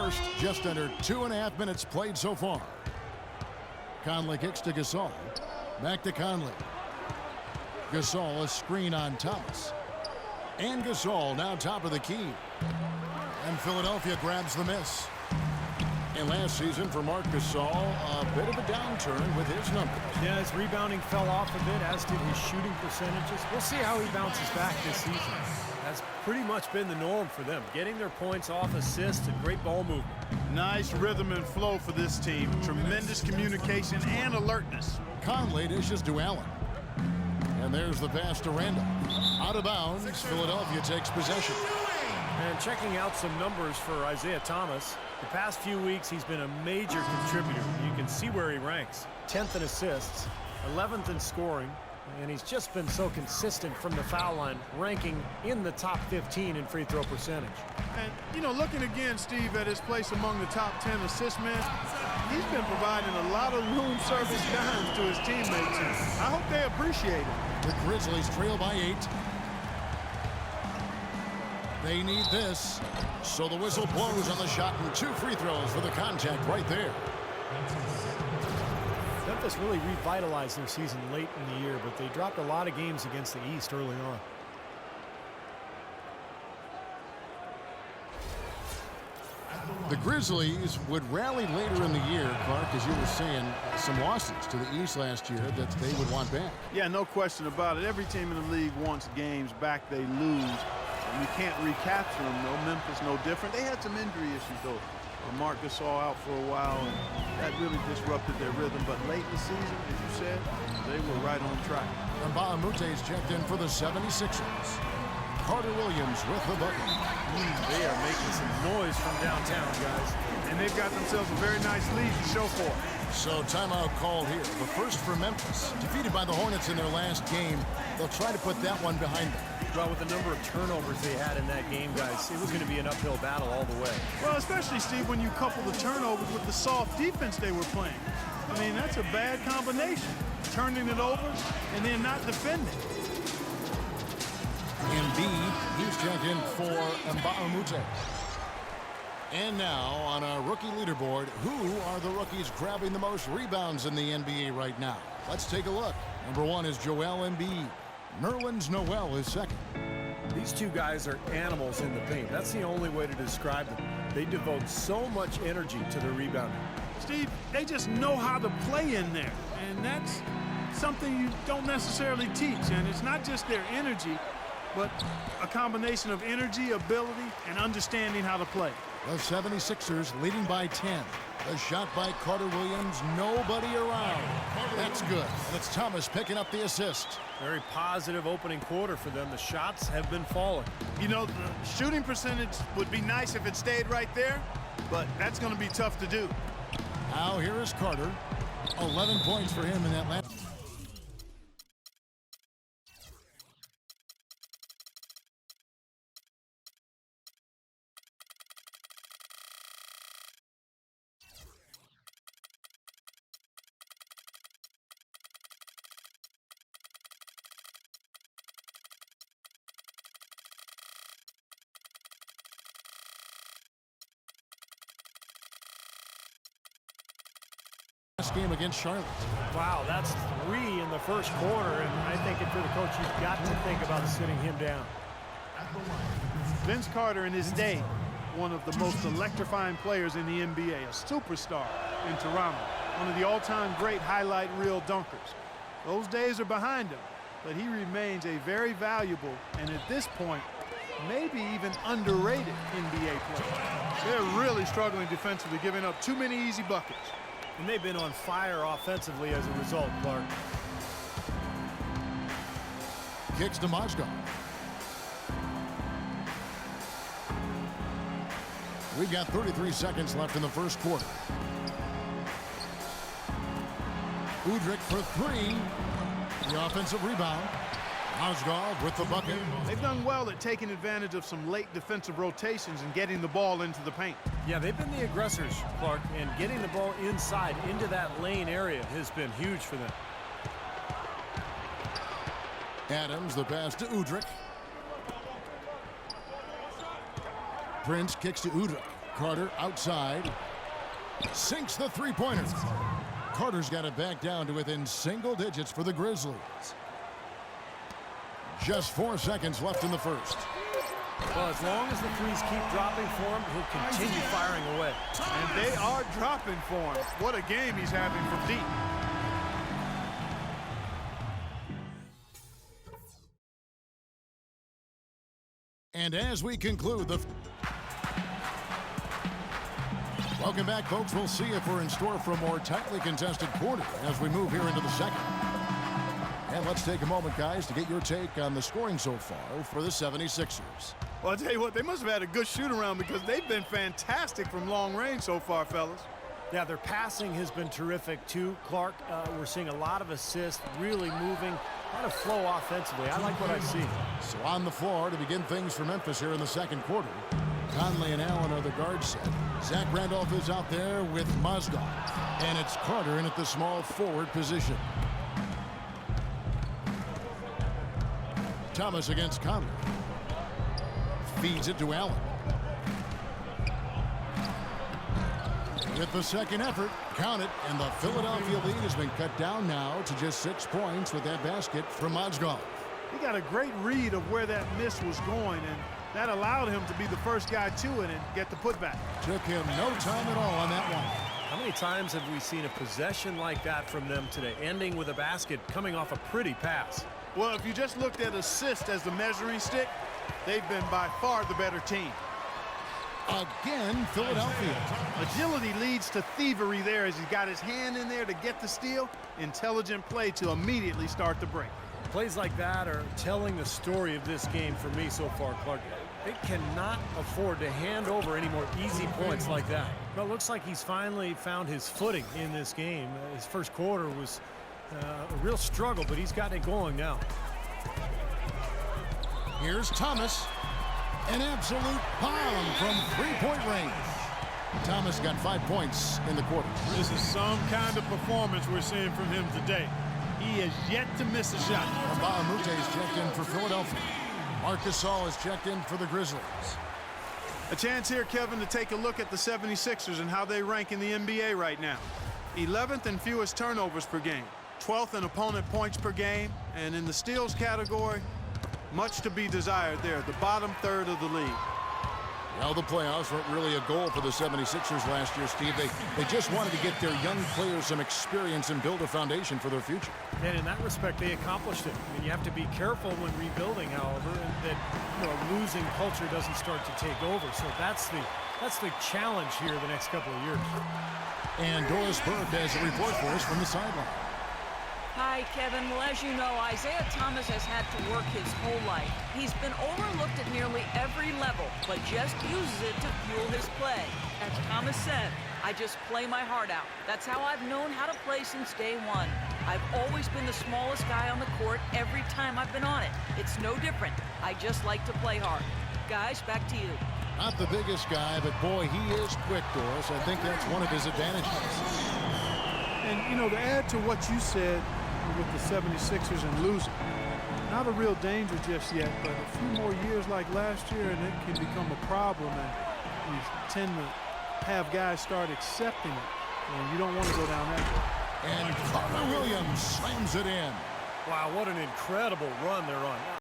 first, just under 2.5 minutes played so far. Conley kicks to Gasol. Back to Conley. Gasol, a screen on Thomas. And Gasol now top of the key. And Philadelphia grabs the miss. And last season for Marc Gasol, a bit of a downturn with his numbers. Yeah, his rebounding fell off a bit, as did his shooting percentages. We'll see how he bounces back this season. That's pretty much been the norm for them, getting their points off assists and great ball movement. Nice rhythm and flow for this team. Tremendous communication and alertness. Conley dishes to Allen. And there's the pass to Randall. Out of bounds, Philadelphia takes possession. And checking out some numbers for Isaiah Thomas, the past few weeks he's been a major contributor. You can see where he ranks. 10th in assists, 11th in scoring, and he's just been so consistent from the foul line, ranking in the top 15 in free throw percentage. And, you know, looking again, Steve, at his place among the top 10 assist men, he's been providing a lot of room service dimes to his teammates, and I hope they appreciate it. The Grizzlies trail by 8. They need this. So the whistle blows on the shot, and 2 free throws for the contact right there. Memphis really revitalized their season late in the year, but they dropped a lot of games against the East early on. The Grizzlies would rally later in the year, Clark, as you were saying, some losses to the East last year that they would want back. Yeah, no question about it. Every team in the league wants games back they lose. And you can't recapture them, though. Memphis no different. They had some injury issues, though. Marc Gasol out for a while, and that really disrupted their rhythm. But late in the season, as you said, they were right on track. And Mbah-a-Moute checked in for the 76ers. Carter Williams with the bucket. They are making some noise from downtown, guys. And they've got themselves a very nice lead to show for it. So timeout called here. The first for Memphis. Defeated by the Hornets in their last game. They'll try to put that one behind them. Well, with the number of turnovers they had in that game, guys, it was going to be an uphill battle all the way. Well, especially, Steve, when you couple the turnovers with the soft defense they were playing. I mean, that's a bad combination. Turning it over and then not defending. Embiid, he's checked in for Mbah-a-Moute. And now on our rookie leaderboard, who are the rookies grabbing the most rebounds in the NBA right now? Let's take a look. Number 1 is Joel Embiid. Nerlens Noel is second. These two guys are animals in the paint. That's the only way to describe them. They devote so much energy to their rebounding. Steve, they just know how to play in there. And that's something you don't necessarily teach. And it's not just their energy, but a combination of energy, ability, and understanding how to play. The 76ers leading by 10. The shot by Carter Williams, nobody around. That's good. And it's Thomas picking up the assist. Very positive opening quarter for them. The shots have been falling. You know, the shooting percentage would be nice if it stayed right there, but that's going to be tough to do. Now here is Carter. 11 points for him in that last. Game against Charlotte. Wow, that's 3 in the first quarter, and I think if you're the coach, you've got to think about sitting him down. Vince Carter in his day, one of the most electrifying players in the NBA, a superstar in Toronto, one of the all-time great highlight reel dunkers. Those days are behind him, but he remains a very valuable and at this point, maybe even underrated NBA player. They're really struggling defensively, giving up too many easy buckets. And they've been on fire offensively as a result, Clark. Kicks to Mozgov. We've got 33 seconds left in the first quarter. Udrih for 3. The offensive rebound. Mozgov with the bucket. They've done well at taking advantage of some late defensive rotations and getting the ball into the paint. Yeah, they've been the aggressors, Clark, and getting the ball inside into that lane area has been huge for them. Adams, the pass to Udrih. Prince kicks to Udrih. Carter outside. Sinks the three-pointer. Carter's got it back down to within single digits for the Grizzlies. Just 4 seconds left in the first. Well, as long as the threes keep dropping for him, he'll continue firing away. And they are dropping for him. What a game he's having from deep. And as we conclude the... Welcome back, folks. We'll see if we're in store for a more tightly contested quarter as we move here into the second. And let's take a moment, guys, to get your take on the scoring so far for the 76ers. Well, I'll tell you what, they must have had a good shoot-around because they've been fantastic from long range so far, fellas. Yeah, their passing has been terrific, too. Clark, we're seeing a lot of assists, really moving, a lot of flow offensively. I like what I see. So on the floor to begin things for Memphis here in the second quarter. Conley and Allen are the guard set. Zach Randolph is out there with Mozgov. And it's Carter in at the small forward position. Thomas against Conley. Feeds it to Allen. With the second effort, count it, and the Philadelphia lead has been cut down now to just 6 points with that basket from Mozgov. He got a great read of where that miss was going, and that allowed him to be the first guy to it and get the putback. Took him no time at all on that one. How many times have we seen a possession like that from them today, ending with a basket coming off a pretty pass? Well, if you just looked at assist as the measuring stick, they've been by far the better team. Again, Philadelphia. Agility leads to thievery there as he got his hand in there to get the steal. Intelligent play to immediately start the break. Plays like that are telling the story of this game for me so far, Clark. They cannot afford to hand over any more easy points like that. But it looks like he's finally found his footing in this game. His first quarter was a real struggle, but he's gotten it going now. Here's Thomas. An absolute bomb from three-point range. Thomas got 5 points in the quarter. This is some kind of performance we're seeing from him today. He has yet to miss a shot. Mute is checked in for Philadelphia. Marc Gasol is checked in for the Grizzlies. A chance here, Kevin, to take a look at the 76ers and how they rank in the NBA right now. 11th in fewest turnovers per game. 12th in opponent points per game. And in the steals category, much to be desired there, the bottom third of the league. Well, the playoffs weren't really a goal for the 76ers last year, Steve. They just wanted to get their young players some experience and build a foundation for their future. And in that respect, they accomplished it. I mean, you have to be careful when rebuilding, however, and that a losing culture doesn't start to take over. So that's the challenge here the next couple of years. And Doris Burke has a report for us from the sideline. Hi, Kevin. Well, as you know, Isaiah Thomas has had to work his whole life. He's been overlooked at nearly every level, but just uses it to fuel his play. As Thomas said, I just play my heart out. That's how I've known how to play since day one. I've always been the smallest guy on the court every time I've been on it. It's no different. I just like to play hard. Guys, back to you. Not the biggest guy, but boy, he is quick, Doris. I think that's one of his advantages. And, to add to what you said with the 76ers and losing, not a real danger just yet, but a few more years like last year and it can become a problem, and you tend to have guys start accepting it, and you don't want to go down that way. And Carter Williams slams it in. Wow, what an incredible run they're on.